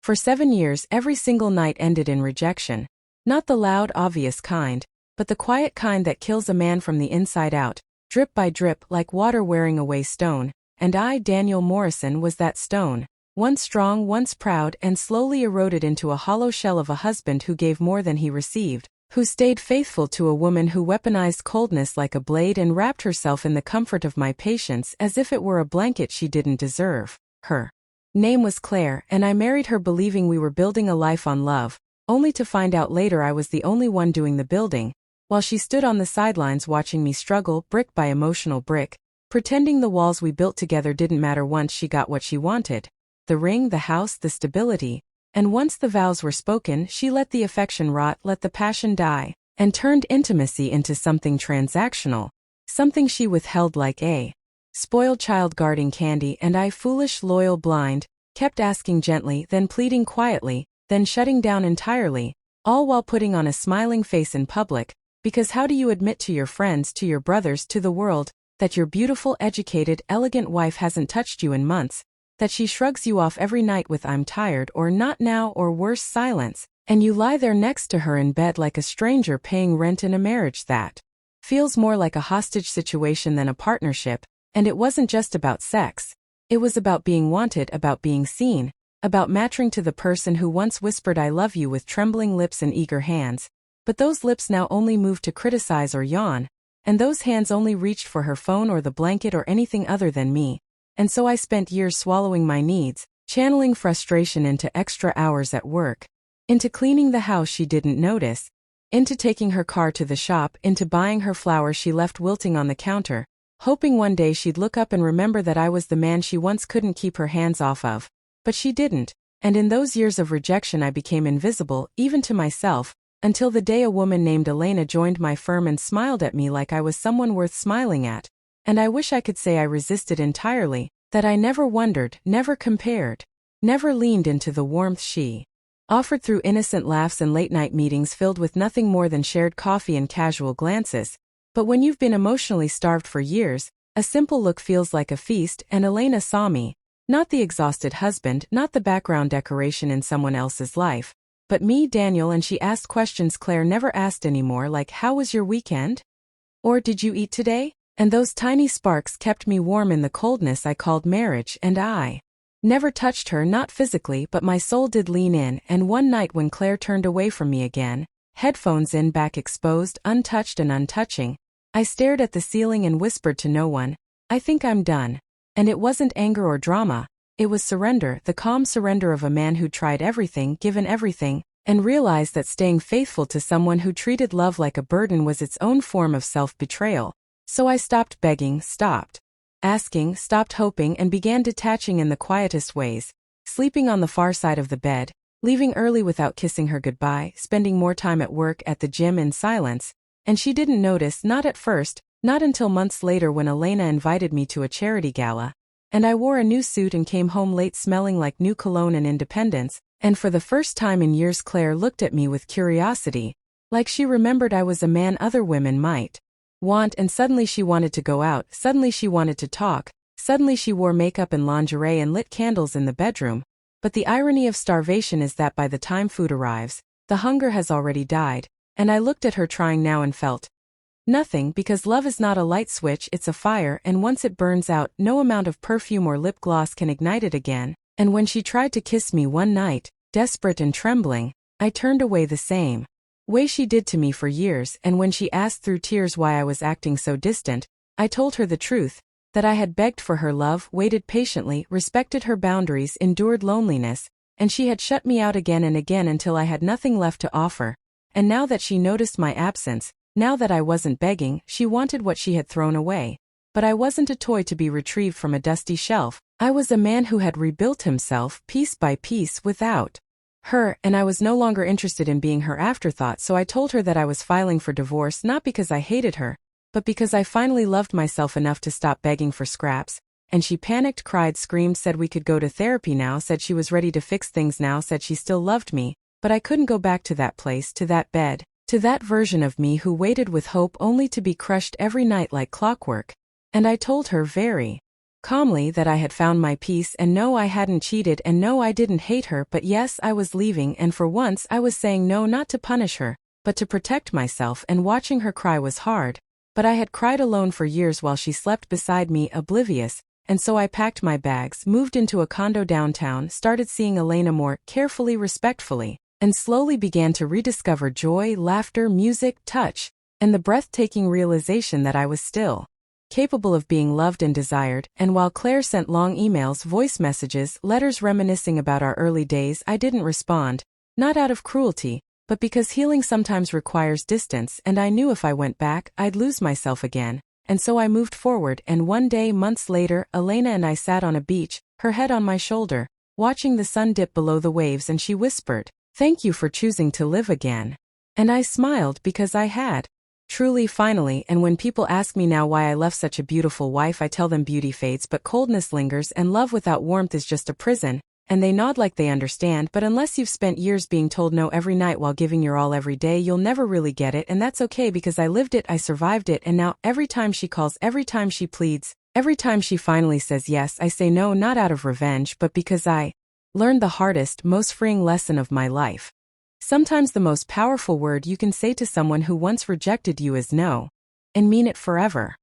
For 7 years every single night ended in rejection. Not the loud, obvious kind, but the quiet kind that kills a man from the inside out, drip by drip like water wearing away stone, and I, Daniel Morrison, was that stone. Once strong, once proud, and slowly eroded into a hollow shell of a husband who gave more than he received, who stayed faithful to a woman who weaponized coldness like a blade and wrapped herself in the comfort of my patience as if it were a blanket she didn't deserve. Her name was Claire, and I married her believing we were building a life on love, only to find out later I was the only one doing the building, while she stood on the sidelines watching me struggle brick by emotional brick, pretending the walls we built together didn't matter once she got what she wanted. The ring, the house, the stability, and once the vows were spoken, she let the affection rot, let the passion die, and turned intimacy into something transactional, something she withheld like a spoiled child guarding candy, and I, foolish, loyal, blind, kept asking gently, then pleading quietly, then shutting down entirely, all while putting on a smiling face in public, because how do you admit to your friends, to your brothers, to the world, that your beautiful, educated, elegant wife hasn't touched you in months, that she shrugs you off every night with "I'm tired" or "not now" or worse, silence, and you lie there next to her in bed like a stranger paying rent in a marriage that feels more like a hostage situation than a partnership? And it wasn't just about sex. It was about being wanted, about being seen, about matching to the person who once whispered "I love you" with trembling lips and eager hands. But those lips now only moved to criticize or yawn, and those hands only reached for her phone or the blanket or anything other than me. And so I spent years swallowing my needs, channeling frustration into extra hours at work, into cleaning the house she didn't notice, into taking her car to the shop, into buying her flowers she left wilting on the counter, hoping one day she'd look up and remember that I was the man she once couldn't keep her hands off of. But she didn't, and in those years of rejection I became invisible, even to myself, until the day a woman named Elena joined my firm and smiled at me like I was someone worth smiling at. And I wish I could say I resisted entirely, that I never wondered, never compared, never leaned into the warmth she offered through innocent laughs and late-night meetings filled with nothing more than shared coffee and casual glances. But when you've been emotionally starved for years, a simple look feels like a feast, and Elena saw me, not the exhausted husband, not the background decoration in someone else's life, but me, Daniel, and she asked questions Claire never asked anymore, like, "How was your weekend?" Or "Did you eat today?" And those tiny sparks kept me warm in the coldness I called marriage, and I never touched her, not physically, but my soul did lean in. And one night when Claire turned away from me again, headphones in, back exposed, untouched and untouching, I stared at the ceiling and whispered to no one, "I think I'm done." And it wasn't anger or drama, it was surrender, the calm surrender of a man who tried everything, given everything, and realized that staying faithful to someone who treated love like a burden was its own form of self-betrayal. So I stopped begging, stopped asking, stopped hoping, and began detaching in the quietest ways, sleeping on the far side of the bed, leaving early without kissing her goodbye, spending more time at work, at the gym, in silence. And she didn't notice, not at first, not until months later when Elena invited me to a charity gala, and I wore a new suit and came home late smelling like new cologne and independence, and for the first time in years Claire looked at me with curiosity, like she remembered I was a man other women might want, and suddenly she wanted to go out, suddenly she wanted to talk, suddenly she wore makeup and lingerie and lit candles in the bedroom. But the irony of starvation is that by the time food arrives, the hunger has already died, and I looked at her trying now and felt nothing, because love is not a light switch, it's a fire, and once it burns out, no amount of perfume or lip gloss can ignite it again. And when she tried to kiss me one night, desperate and trembling, I turned away the same way she did to me for years, and when she asked through tears why I was acting so distant, I told her the truth, that I had begged for her love, waited patiently, respected her boundaries, endured loneliness, and she had shut me out again and again until I had nothing left to offer. And now that she noticed my absence, now that I wasn't begging, she wanted what she had thrown away. But I wasn't a toy to be retrieved from a dusty shelf. I was a man who had rebuilt himself, piece by piece, without her, and I was no longer interested in being her afterthought. So I told her that I was filing for divorce, not because I hated her, but because I finally loved myself enough to stop begging for scraps. And she panicked, cried, screamed, said we could go to therapy now, said she was ready to fix things now, said she still loved me, but I couldn't go back to that place, to that bed, to that version of me who waited with hope only to be crushed every night like clockwork. And I told her very calmly, that I had found my peace, and no, I hadn't cheated, and no, I didn't hate her, but yes, I was leaving, and for once I was saying no, not to punish her, but to protect myself, and watching her cry was hard. But I had cried alone for years while she slept beside me, oblivious, and so I packed my bags, moved into a condo downtown, started seeing Elena more carefully, respectfully, and slowly began to rediscover joy, laughter, music, touch, and the breathtaking realization that I was still capable of being loved and desired. And while Claire sent long emails, voice messages, letters reminiscing about our early days, I didn't respond, not out of cruelty, but because healing sometimes requires distance, and I knew if I went back, I'd lose myself again. And so I moved forward, and one day, months later, Elena and I sat on a beach, her head on my shoulder, watching the sun dip below the waves, and she whispered, "Thank you for choosing to live again." And I smiled because I had. Truly, finally. And when people ask me now why I left such a beautiful wife, I tell them beauty fades, but coldness lingers, and love without warmth is just a prison. And they nod like they understand, but unless you've spent years being told no every night while giving your all every day, you'll never really get it. And that's okay, because I lived it, I survived it, and now every time she calls, every time she pleads, every time she finally says yes, I say no, not out of revenge, but because I learned the hardest, most freeing lesson of my life. Sometimes the most powerful word you can say to someone who once rejected you is no, and mean it forever.